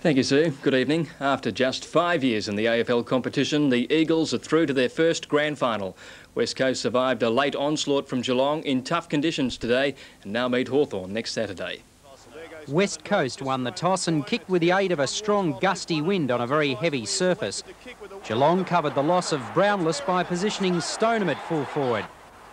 Thank you, Sue. Good evening. After just 5 years in the AFL competition, the Eagles are through to their first grand final. West Coast survived a late onslaught from Geelong in tough conditions today and now meet Hawthorn next Saturday. West Coast won the toss and kicked with the aid of a strong gusty wind on a very heavy surface. Geelong covered the loss of Brownless by positioning Stoneham at full forward.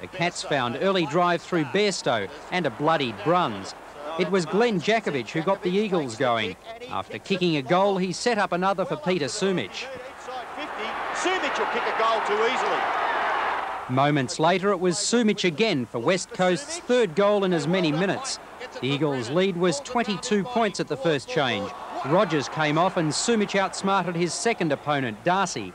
The Cats found early drive through Bairstow and a bloodied Bruns. It was Glenn Jakovich who got the Eagles going. After kicking a goal, he set up another for Peter Sumich. Sumich will kick a goal too easily. Moments later, it was Sumich again for West Coast's third goal in as many minutes. The Eagles' lead was 22 points at the first change. Rogers came off and Sumich outsmarted his second opponent, Darcy.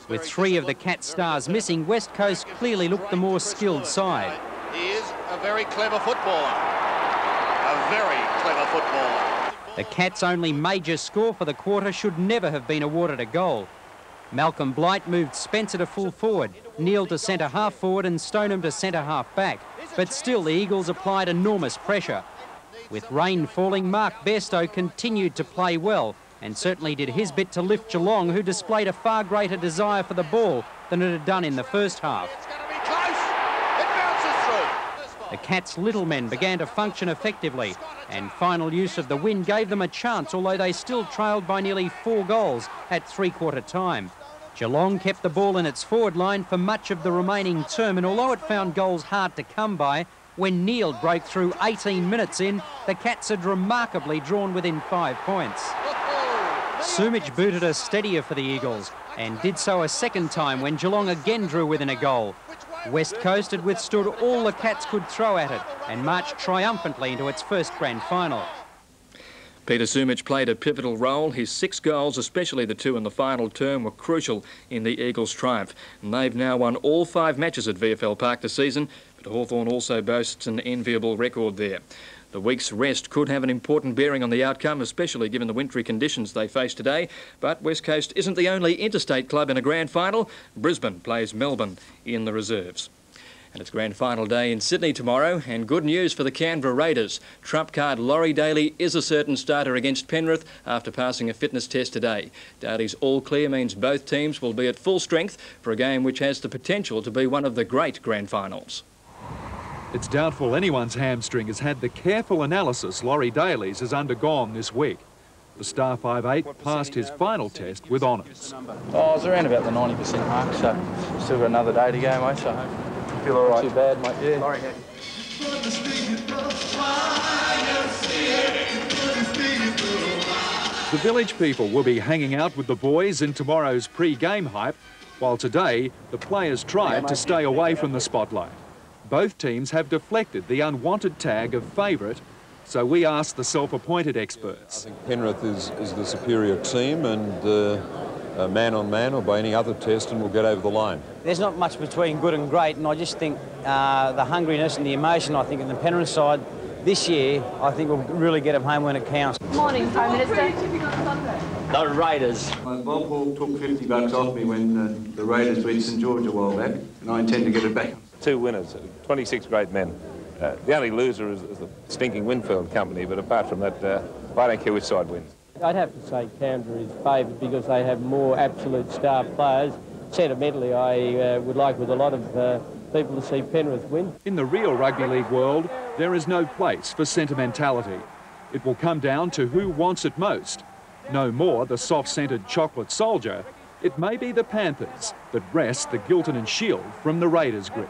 With three of the Cats stars missing, West Coast clearly looked the more skilled side. He is a very clever footballer. A very clever footballer. The Cats' only major score for the quarter should never have been awarded a goal. Malcolm Blight moved Spencer to full forward, Neil to centre half forward and Stoneham to centre half back. But still the Eagles applied enormous pressure. With rain falling, Mark Bairstow continued to play well and certainly did his bit to lift Geelong, who displayed a far greater desire for the ball than it had done in the first half. It's going to be close. It bounces through. The Cats' little men began to function effectively and final use of the wind gave them a chance, although they still trailed by nearly 4 goals at three-quarter time. Geelong kept the ball in its forward line for much of the remaining term, and although it found goals hard to come by, when Neil broke through 18 minutes in, the Cats had remarkably drawn within 5 points. Sumich booted a steadier for the Eagles and did so a second time when Geelong again drew within a goal. West Coast had withstood all the Cats could throw at it and marched triumphantly into its first grand final. Peter Sumich played a pivotal role. His 6 goals, especially the 2 in the final term, were crucial in the Eagles' triumph. And they've now won all 5 matches at VFL Park this season, but Hawthorn also boasts an enviable record there. The week's rest could have an important bearing on the outcome, especially given the wintry conditions they face today. But West Coast isn't the only interstate club in a grand final. Brisbane plays Melbourne in the reserves. And it's grand final day in Sydney tomorrow, and good news for the Canberra Raiders. Trump card Laurie Daly is a certain starter against Penrith after passing a fitness test today. Daly's all clear means both teams will be at full strength for a game which has the potential to be one of the great grand finals. It's doubtful anyone's hamstring has had the careful analysis Laurie Daly's has undergone this week. The star 5'8" passed his final test with honours. Oh, I was around about the 90% mark, so still got another day to go, mate, so I feel all right. Too bad, mate, yeah. Laurie, The village people will be hanging out with the boys in tomorrow's pre-game hype, while today the players tried to stay away from the spotlight. Both teams have deflected the unwanted tag of favourite, so we asked the self-appointed experts. I think Penrith is the superior team, and man on man or by any other test, and we'll get over the line. There's not much between good and great, and I just think the hungriness and the emotion, I think, in the Penrith side this year, I think will really get them home when it counts. Morning, Prime Minister. The Raiders. Bob Hall took $50 off me when the Raiders beat St George a while back, and I intend to get it back. 2 winners, 26 great men. The only loser is the stinking Winfield company, but apart from that, I don't care which side wins. I'd have to say Canberra is favoured because they have more absolute star players. Sentimentally, I would like with a lot of people to see Penrith win. In the real rugby league world, there is no place for sentimentality. It will come down to who wants it most. No more the soft-scented chocolate soldier. It may be the Panthers that wrest the Gilton and Shield from the Raiders' grip.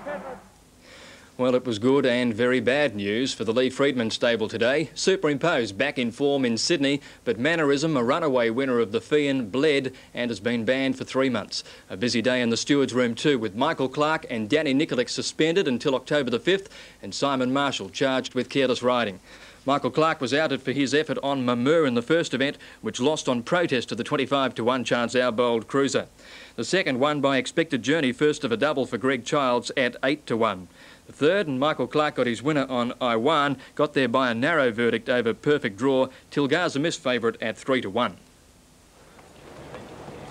Well, it was good and very bad news for the Lee Freedman stable today. Superimposed back in form in Sydney, but Mannerism, a runaway winner of the Fian, bled and has been banned for 3 months. A busy day in the steward's room too, with Michael Clark and Danny Nikolic suspended until October the 5th and Simon Marshall charged with careless riding. Michael Clark was outed for his effort on Mamur in the first event, which lost on protest to the 25-1 chance our bowled cruiser. The second won by expected journey, first of a double for Greg Childs at 8-1. The third, and Michael Clark got his winner on Iwan, got there by a narrow verdict over perfect draw. Tilga's a miss favourite at 3-1.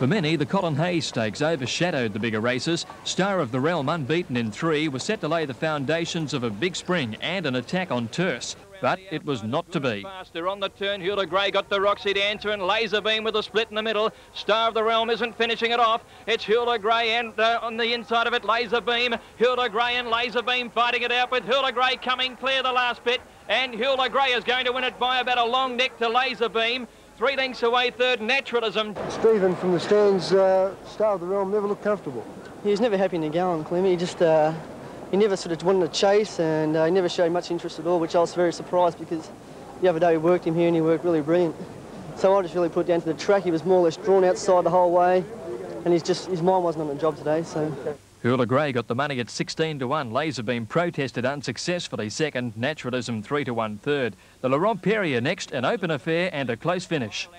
For many, the Colin Hayes Stakes overshadowed the bigger races. Star of the Realm, unbeaten in 3, was set to lay the foundations of a big spring and an attack on Terce. but it was not to be. Faster on the turn, Hilda Gray got the Roxy to answer, and Laser Beam with a split in the middle. Star of the Realm isn't finishing it off. It's Hilda Gray and on the inside of it, Laser Beam. Hilda Gray and Laser Beam fighting it out, with Hilda Gray coming clear the last bit, and Hilda Gray is going to win it by about a long neck to Laser Beam. 3 lengths away, third, Naturalism. Stephen from the stands, Star of the Realm, never looked comfortable. He was never happy in the gallon, Clem. He just, he never sort of wanted to chase, and he never showed much interest at all, which I was very surprised, because the other day we worked him here and he worked really brilliant. So I just really put it down to the track. He was more or less drawn outside the whole way, and his mind wasn't on the job today, so... Hilda Gray got the money at 16 to 1. Laser Beam protested unsuccessfully second. Naturalism 3 to 1 third. The Laurent Perrier next, an open affair and a close finish.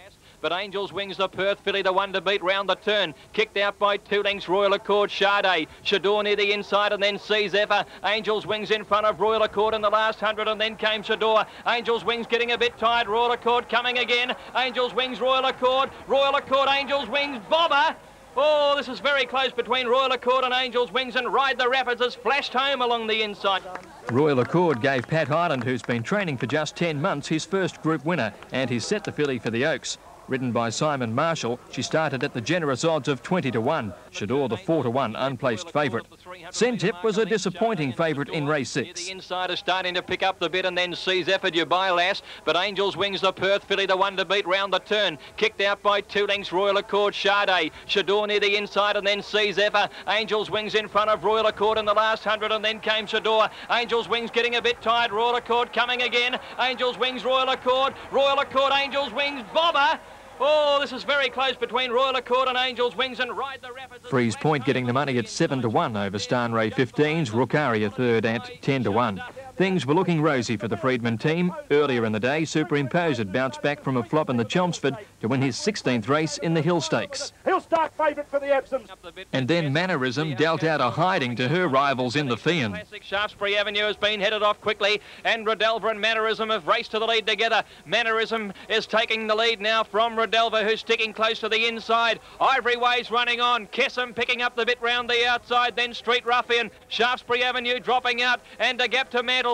But Angels wings the Perth filly, the one to beat round the turn. Kicked out by 2 lengths, Royal Accord, Sade. Shador near the inside and then Sees Zephyr. Angels wings in front of Royal Accord in the last 100 and then came Shador. Angels wings getting a bit tired. Royal Accord coming again. Angels wings, Royal Accord. Royal Accord, Angels wings, Bobber. Oh, this is very close between Royal Accord and Angels Wings, and Ride the Rapids has flashed home along the inside. Royal Accord gave Pat Highland, who's been training for just 10 months, his first group winner, and he's set the filly for the Oaks. Ridden by Simon Marshall, she started at the generous odds of 20 to 1. Shador the 4 to 1 unplaced favourite. Sept was a disappointing favourite in race 6. The inside is starting to pick up the bit, and then Sees Zephyr, Dubai Lass, but Angels wings the Perth filly, the one to beat round the turn. Kicked out by 2 lengths, Royal Accord, Sade. Shador near the inside and then Sees Zephyr. Angels wings in front of Royal Accord in the last 100 and then came Shador. Angels wings getting a bit tired. Royal Accord coming again. Angels wings, Royal Accord, Angels wings, Bobber. Oh, this is very close between Royal Accord and Angels Wings, and Ride the Rapids. Freeze Point getting the money at 7 to 1 over Stanray 15's, Rookaria third at 10 to 1. Things were looking rosy for the Freedman team. Earlier in the day, Superimposed had bounced back from a flop in the Chelmsford to win his 16th race in the Hill Stakes. He'll start favourite for the Epsoms. And then Mannerism dealt out a hiding to her rivals in the Fian. Shaftesbury Avenue has been headed off quickly, and Rodelva and Mannerism have raced to the lead together. Mannerism is taking the lead now from Rodelva, who's sticking close to the inside. Ivory Way's running on. Kessam picking up the bit round the outside, then Street Ruffian. Shaftesbury Avenue dropping out, and a gap to Mantelpiece.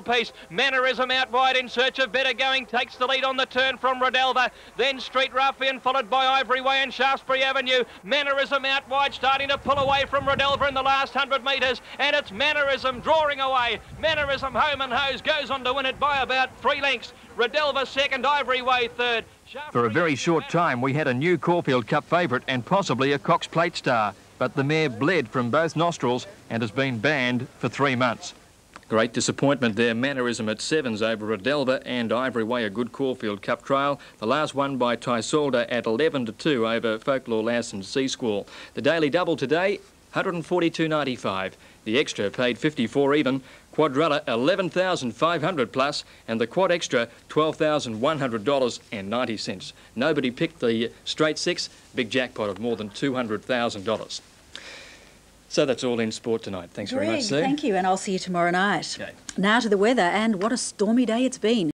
Mannerism out wide in search of better going, takes the lead on the turn from Rodelva. Then Street Ruffian, followed by Ivory Way and Shaftesbury Avenue. Mannerism out wide, starting to pull away from Rodelva in the last 100 metres, and it's Mannerism drawing away. Mannerism home and hose goes on to win it by about 3 lengths. Rodelva second, Ivory Way third. For a very short time, we had a new Caulfield Cup favourite and possibly a Cox Plate star, but the mare bled from both nostrils and has been banned for 3 months. Great disappointment there. Mannerism at 7s over Rodelva, and Ivory Way a good Caulfield Cup trial. The last one by Tysolda at 11 to 2 over Folklore Lass and Sea Squall. The daily double today, $142.95. The extra paid 54 even. Quadrella 11,500 plus, and the quad extra $12,100.90. Nobody picked the straight 6. Big jackpot of more than $200,000. So that's all in sport tonight. Thanks very much, Sue. Thank you, and I'll see you tomorrow night. Okay. Now to the weather, and what a stormy day it's been.